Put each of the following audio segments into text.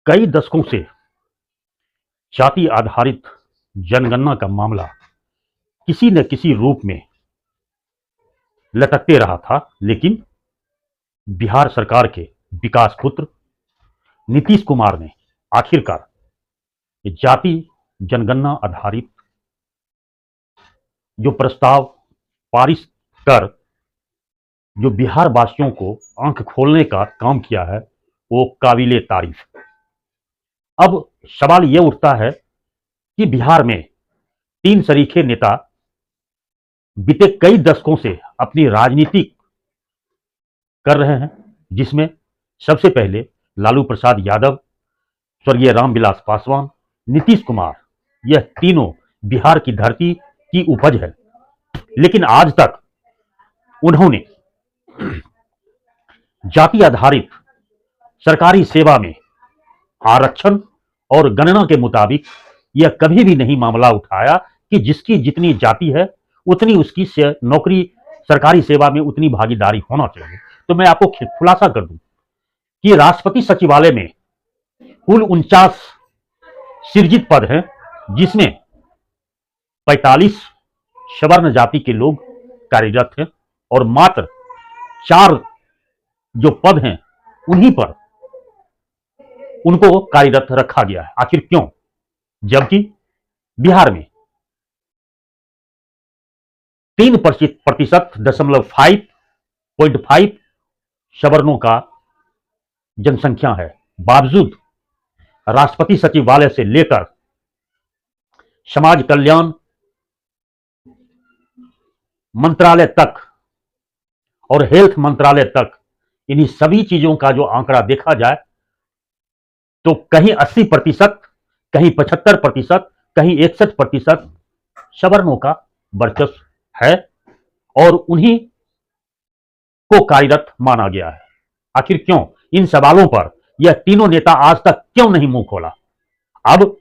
कई दशकों से जाति आधारित जनगणना का मामला किसी न किसी रूप में लटकते रहा था, लेकिन बिहार सरकार के विकास पुत्र नीतीश कुमार ने आखिरकार जाति जनगणना आधारित जो प्रस्ताव पारित कर जो बिहार वासियों को आंख खोलने का काम किया है, वो काबिले तारीफ। अब सवाल ये उठता है कि बिहार में तीन सरीखे नेता बीते कई दशकों से अपनी राजनीति कर रहे हैं, जिसमें सबसे पहले लालू प्रसाद यादव, स्वर्गीय रामविलास पासवान, नीतीश कुमार। यह तीनों बिहार की धरती की उपज है, लेकिन आज तक उन्होंने जाति आधारित सरकारी सेवा में आरक्षण और गणना के मुताबिक यह कभी भी नहीं मामला उठाया कि जिसकी जितनी जाति है उतनी उसकी नौकरी सरकारी सेवा में उतनी भागीदारी होना चाहिए। तो मैं आपको खुलासा कर दूं कि राष्ट्रपति सचिवालय में कुल 49 सृजित पद हैं, जिसमें 45 सवर्ण जाति के लोग कार्यरत हैं और मात्र 4 जो पद हैं उन्हीं पर उनको कार्यरत रखा गया है। आखिर क्यों? जबकि बिहार में 3.5% सवर्णों का जनसंख्या है। बावजूद राष्ट्रपति सचिवालय से लेकर समाज कल्याण मंत्रालय तक और हेल्थ मंत्रालय तक इन्हीं सभी चीजों का जो आंकड़ा देखा जाए तो कहीं 80%, कहीं 75%, कहीं 61% सवर्णों का वर्चस्व है और उन्हीं को कार्यरत माना गया है। आखिर क्यों? इन सवालों पर यह तीनों नेता आज तक क्यों नहीं मुंह खोला? अब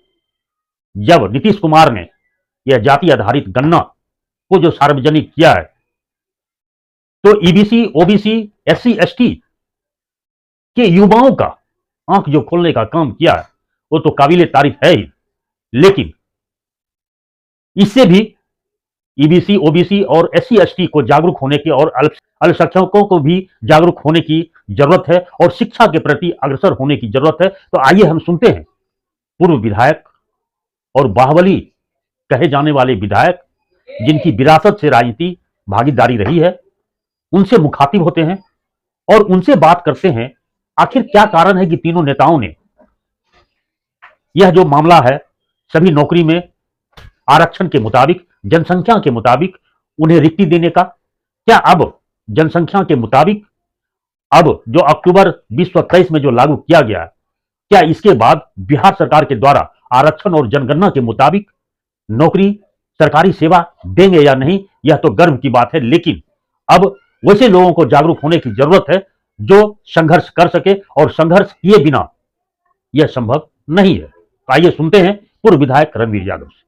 जब नीतीश कुमार ने यह जाति आधारित गणना को जो सार्वजनिक किया है, तो ईबीसी, ओबीसी, एससी, एसटी के युवाओं का आंख जो खोलने का काम किया है वो तो काबिले तारीफ है ही, लेकिन इससे भी ईबीसी, ओबीसी और एससी, एसटी को जागरूक होने की और अल्पसंख्यकों को भी जागरूक होने की जरूरत है और शिक्षा के प्रति अग्रसर होने की जरूरत है। तो आइए हम सुनते हैं पूर्व विधायक और बाहुबली कहे जाने वाले विधायक, जिनकी विरासत से राजनीति भागीदारी रही है, उनसे मुखातिब होते हैं और उनसे बात करते हैं आखिर क्या कारण है कि तीनों नेताओं ने यह जो मामला है सभी नौकरी में आरक्षण के मुताबिक, जनसंख्या के मुताबिक उन्हें रिक्ति देने का, क्या अब जनसंख्या के मुताबिक अब जो अक्टूबर 2023 में जो लागू किया गया, क्या इसके बाद बिहार सरकार के द्वारा आरक्षण और जनगणना के मुताबिक नौकरी सरकारी सेवा देंगे या नहीं? यह तो गर्व की बात है, लेकिन अब वैसे लोगों को जागरूक होने की जरूरत है जो संघर्ष कर सके और संघर्ष किए बिना यह संभव नहीं है। आइए सुनते हैं पूर्व विधायक रणवीर यादव से।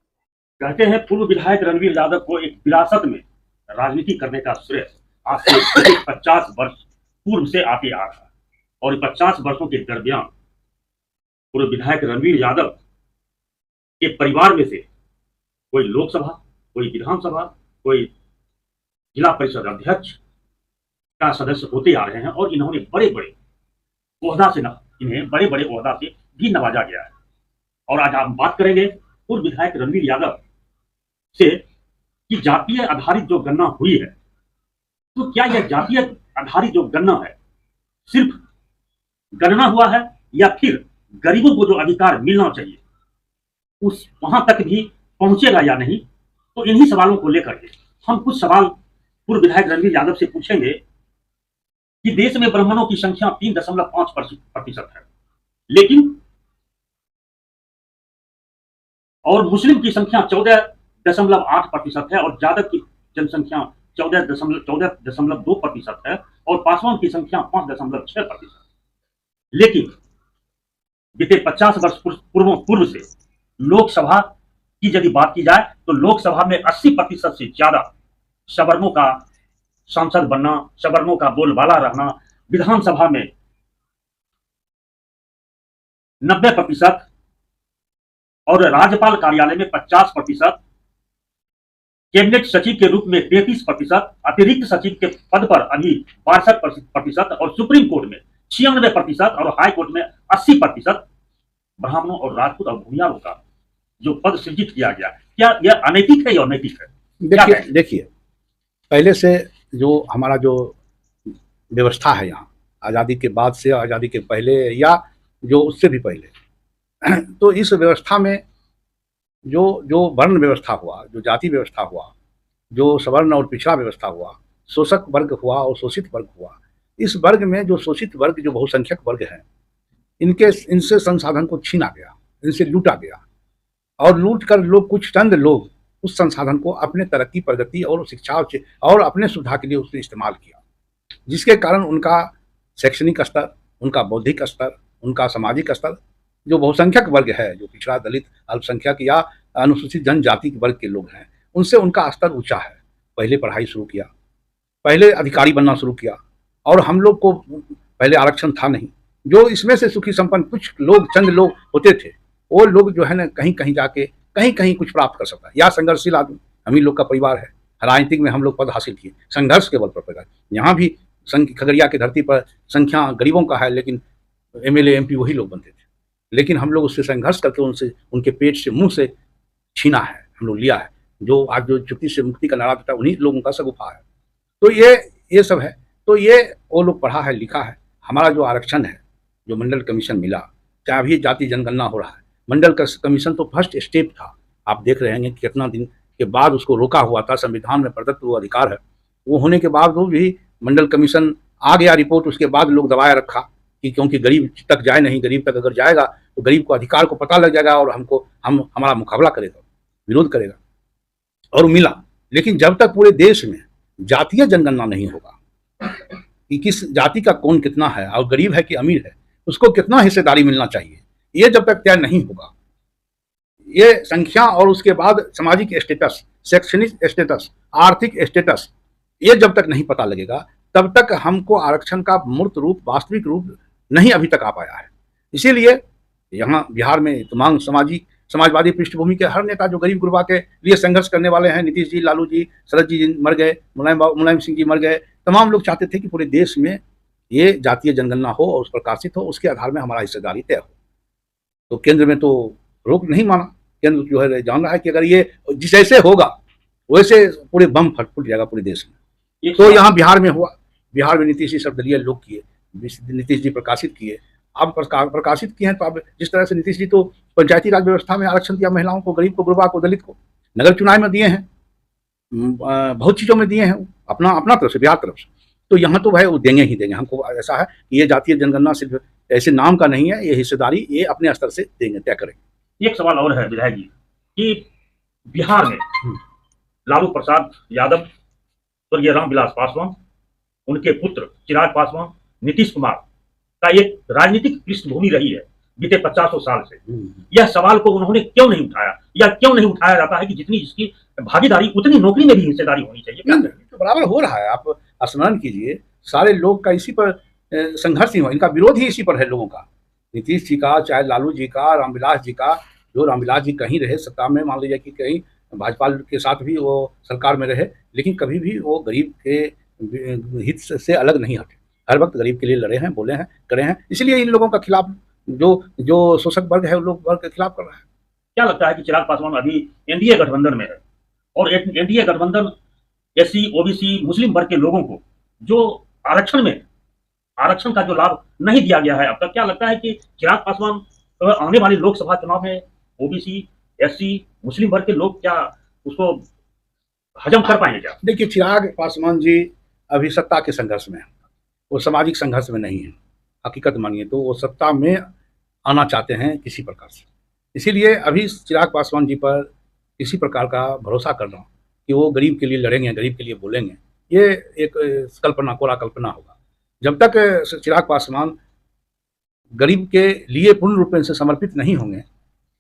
कहते हैं पूर्व विधायक रणवीर यादव को एक विरासत में राजनीति करने का श्रेय आज से 50 वर्ष पूर्व से आते आ रहा है और 50 वर्षों के दरमियान पूर्व विधायक रणवीर यादव के परिवार में से कोई लोकसभा, कोई विधानसभा, कोई जिला परिषद अध्यक्ष का सदस्य होते आ रहे हैं और इन्होंने बड़े बड़े ओहदा से इन्हें बड़े बड़े ओहदा से भी नवाजा गया है। और आज हम बात करेंगे पूर्व विधायक रणवीर यादव से कि जातीय आधारित जो गणना हुई है, तो क्या यह जातीय आधारित जो गणना है सिर्फ गणना हुआ है या फिर गरीबों को जो अधिकार मिलना चाहिए उस वहां तक भी पहुंचेगा या नहीं? तो इन्हीं सवालों को लेकर के हम कुछ सवाल पूर्व विधायक रणवीर यादव से पूछेंगे कि देश में ब्राह्मणों की संख्या 3.5% है, लेकिन और मुस्लिम की संख्या 14.8% है और यादव की जनसंख्या 14.2% है और पासवान की संख्या 5.6%। लेकिन बीते 50 वर्ष पूर्व से लोकसभा की यदि बात की जाए तो लोकसभा में 80% से ज्यादा सवर्णों का सांसद बनना, सवर्णों का बोलबाला रहना, विधानसभा में 90% और राज्यपाल कार्यालय में 50%, कैबिनेट सचिव के रूप में 33%, अतिरिक्त सचिव के पद पर अभी 62% और सुप्रीम कोर्ट में 96% और हाई कोर्ट में 80% ब्राह्मणों और राजपूत और भूमियारों का जो पद सृजित किया गया, क्या यह अनैतिक है या अनैतिक है? देखिए पहले से जो हमारा जो व्यवस्था है यहाँ, आज़ादी के बाद से, आज़ादी के पहले या जो उससे भी पहले, तो इस व्यवस्था में जो वर्ण व्यवस्था हुआ, जो जाति व्यवस्था हुआ, जो सवर्ण और पिछड़ा व्यवस्था हुआ, शोषक वर्ग हुआ और शोषित वर्ग हुआ, इस वर्ग में जो शोषित वर्ग, जो बहुसंख्यक वर्ग हैं, इनसे संसाधन को छीना गया, इनसे लूटा गया और लूट कर लोग, कुछ चंद लोग उस संसाधन को अपने तरक्की, प्रगति और शिक्षा और अपने सुविधा के लिए उसने इस्तेमाल किया, जिसके कारण उनका शैक्षणिक स्तर, उनका बौद्धिक स्तर, उनका सामाजिक स्तर, जो बहुसंख्यक वर्ग है, जो पिछड़ा, दलित, अल्पसंख्यक या अनुसूचित जनजाति के वर्ग के लोग हैं, उनसे उनका स्तर ऊंचा है। पहले पढ़ाई शुरू किया, पहले अधिकारी बनना शुरू किया, और हम लोग को पहले आरक्षण था नहीं। जो इसमें से सुखी संपन्न कुछ लोग, चंद लोग होते थे, वो लोग जो है ना कहीं कहीं जाके कहीं कहीं कुछ प्राप्त कर सकता है, या संघर्षशील आदमी, हम ही लोग का परिवार है, राजनीतिक में हम लोग पद हासिल किए संघर्ष के बल पर। यहाँ भी खगड़िया की धरती पर संख्या गरीबों का है, लेकिन एमएलए एमपी वही लोग बनते थे, लेकिन हम लोग उससे संघर्ष करके उनसे, उनके पेट से, मुंह से छीना है, हम लोग लिया है। जो आज जो चुप्पी से मुक्ति का नारा देता है, उन्हीं लोगों का सगुफा है। तो ये सब है। तो ये वो लोग पढ़ा है, लिखा है। हमारा जो आरक्षण है, जो मंडल कमीशन मिला, चाहे अभी जाति जनगणना हो रहा है, मंडल कमीशन तो फर्स्ट स्टेप था। आप देख रहे हैं कि कितना दिन के बाद उसको रोका हुआ था, संविधान में प्रदत्त वो अधिकार है, वो होने के बाद वो भी मंडल कमीशन आ गया रिपोर्ट, उसके बाद लोग दबाया रखा कि क्योंकि गरीब तक जाए नहीं, गरीब तक अगर जाएगा तो गरीब को अधिकार को पता लग जाएगा और हमारा मुकाबला करेगा, विरोध करेगा, और मिला। लेकिन जब तक पूरे देश में जातीय जनगणना नहीं होगा कि किस जाति का कौन कितना है और गरीब है कि अमीर है, उसको कितना हिस्सेदारी मिलना चाहिए, ये जब तक तय नहीं होगा, ये संख्या और उसके बाद सामाजिक स्टेटस, शैक्षणिक स्टेटस, आर्थिक स्टेटस, ये जब तक नहीं पता लगेगा, तब तक हमको आरक्षण का मूर्त रूप, वास्तविक रूप नहीं अभी तक आ पाया है। इसीलिए यहाँ बिहार में तमाम समाजवादी पृष्ठभूमि के हर नेता जो गरीब गुरबा के लिए संघर्ष करने वाले हैं, नीतीश जी, लालू जी, शरद जी मर गए, मुलायम सिंह जी मर गए, तमाम लोग चाहते थे कि पूरे देश में ये जातीय जनगणना हो और उस प्रकाशित हो, उसके आधार में हमारा हिस्सेदारी तय हो। तो केंद्र में तो रोक नहीं माना, केंद्र जो है जान रहा है कि अगर ये जैसे होगा वैसे पूरे बम फट जाएगा पूरे देश में। तो यहाँ बिहार में हुआ, बिहार में नीतीश जी सर्वदलीय लोग किए, नीतीश जी प्रकाशित किए। अब प्रकाशित किए हैं तो अब जिस तरह से नीतीश जी तो पंचायती राज व्यवस्था में आरक्षण दिया महिलाओं को, गरीब को, गुरबा को, दलित को, नगर चुनाव में दिए हैं, बहुत चीज़ों में दिए हैं अपना तरफ से, बिहार तरफ से। तो यहाँ तो भाई वो देंगे ही देंगे। हमको ऐसा है कि ये जातीय जनगणना सिर्फ ऐसे नाम का नहीं है, ये हिस्सेदारी ये अपने स्तर से देंगे, तय करेंगे। एक सवाल और है विधायक जी कि बिहार में लालू प्रसाद यादव, स्वर्गीय रामविलास पासवान, उनके पुत्र चिराग पासवान, नीतीश कुमार का एक राजनीतिक पृष्ठभूमि रही है बीते 50 साल से। यह सवाल को उन्होंने क्यों नहीं उठाया, या क्यों नहीं उठाया जाता है कि जितनी जिसकी भागीदारी उतनी नौकरी में भी हिस्सेदारी होनी चाहिए? तो बराबर हो रहा है। आप स्मरण कीजिए, सारे लोग का इसी पर संघर्ष ही हुआ, इनका विरोध ही इसी पर है लोगों का, नीतीश जी का, चाहे लालू जी का, रामविलास जी का। जो रामविलास जी कहीं रहे सत्ता में, मान लीजिए कि कहीं भाजपा के साथ भी वो सरकार में रहे, लेकिन कभी भी वो गरीब के हित से अलग नहीं हटे, हर वक्त गरीब के लिए लड़े हैं, बोले हैं, करे हैं। इसलिए इन लोगों का खिलाफ जो शोषक वर्ग है, उन लोग वर्ग के खिलाफ कर रहा है। क्या लगता है कि चिराग पासवान अभी एनडीए गठबंधन में है, और एनडीए गठबंधन एससी, ओबीसी, मुस्लिम वर्ग के लोगों को जो आरक्षण का जो लाभ नहीं दिया गया है अब तक, क्या लगता है कि चिराग पासवान आने वाले लोकसभा चुनाव में ओबीसी, एससी, मुस्लिम वर्ग के लोग क्या उसको हजम कर पाएंगे क्या? देखिए, चिराग पासवान जी अभी सत्ता के संघर्ष में है, वो सामाजिक संघर्ष में नहीं है। हकीकत मानिए तो वो सत्ता में आना चाहते हैं किसी प्रकार से। इसीलिए अभी चिराग पासवान जी पर किसी प्रकार का भरोसा कर रहा हूँ कि वो गरीब के लिए लड़ेंगे, गरीब के लिए बोलेंगे, ये एक कल्पना, कोरा कल्पना होगा। जब तक चिराग पासवान गरीब के लिए पूर्ण रूप से समर्पित नहीं होंगे,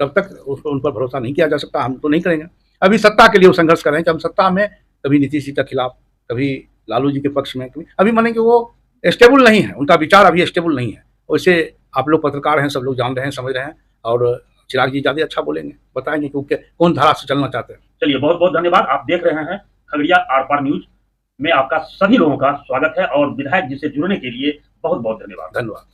तब तक उन पर भरोसा नहीं किया जा सकता। हम तो नहीं करेंगे। अभी सत्ता के लिए वो संघर्ष कर रहे हैं कि हम सत्ता में कभी नीतीश जी के खिलाफ, कभी लालू जी के पक्ष में, कभी अभी माने कि वो स्टेबल नहीं है, उनका विचार अभी स्टेबल नहीं है। वैसे आप लोग पत्रकार हैं, सब लोग जान रहे हैं, समझ रहे हैं, और चिराग जी ज़्यादा अच्छा बोलेंगे, बताएंगे क्योंकि कौन धारा से चलना चाहते हैं। चलिए, बहुत बहुत धन्यवाद। आप देख रहे हैं खगड़िया आर पार न्यूज में आपका सभी लोगों का स्वागत है, और विधायक जी से जुड़ने के लिए बहुत बहुत धन्यवाद। धन्यवाद।